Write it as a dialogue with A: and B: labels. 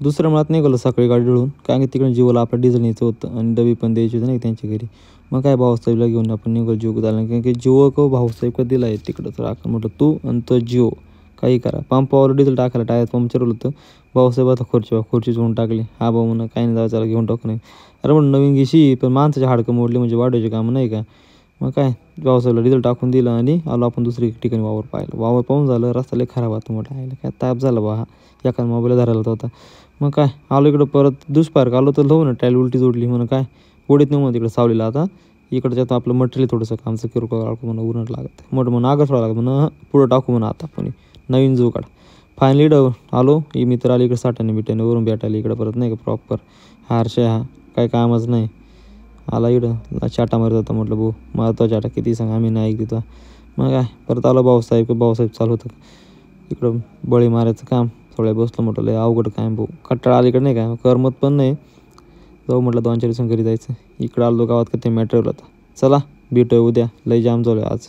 A: दुसऱ्या मळ्यात निघालो सकाळी गाडी ढळून, कारण की तिकडे जीवाला आपलं डिझेल न्यायचं होतं आणि डबी पण द्यायची होती नाही त्यांच्या घरी. मग काय भाऊसाहेबला घेऊन आपण निघालो जिओ झाला, कारण की जिओ भाऊसाहेब का दिला आहे तिकडं. तर आपण म्हटलं तू आणि तो जिओ काही करा. पंपावर डिझेल टाकायला टायर पंक्चर होतं. भाऊसाहेब आता खुर्ची घेऊन टाकली. हा भाऊ म्हणून काही नाही, जाऊ त्याला घेऊन टाकू नाही. अरे म्हणून नवीन घेशी, पण माणसाचे हाडकं मोडले म्हणजे वाढवायचे कामं नाही का. मग काय भाऊसाहेबला डिझेल टाकून दिलं आणि आलो आपण दुसरी ठिकाणी वावर पाहिलं. वावर पाहून झालं, रस्ता लय खराब होता. म्हटलं आहे काय ताप झाला बा हा, एखादा मोबाईल धरायला होता. मग काय आलो इकडं परत दुष्पार्क आलो तर लावू ना टाईल उलटी जोडली म्हणून काय उडीत नाही म्हणून तिकडे सावलीला. आता इकडच्या तर आपलं मटेरियल थोडंसं कामचं किरकोळ म्हणून उन्हात लागत मोठं म्हणून आगच व्हावं लागतं म्हणून पुढं टाकू म्हणून आता पण नवीन जो काढ. फायनली इकडं आलो, ही मित्र आली इकडे साठाने बिटाने वरून भेटायला इकडं परत नाही का प्रॉपर हारशे हा काही कामच नाही. आला इकडं चाटा मारत होता. म्हटलं भाऊ मारतो चाटा किती सांग, आम्ही नाही ऐकतो. मग काय परत आलो भाऊसाहेब चालू होतं इकडं बळी मारायचं काम. थोड्या बसलो म्हटलं लय अवघड काय भाऊ, कट्टाळा अलीकडे नाही काय करमत पण नाही. जाऊ म्हटलं 2-4 दिवसांनी घरी जायचं. इकडं आलो गावात का ते मॅटेरियल होता. चला भेटूया उद्या, लय जाम झालं आज.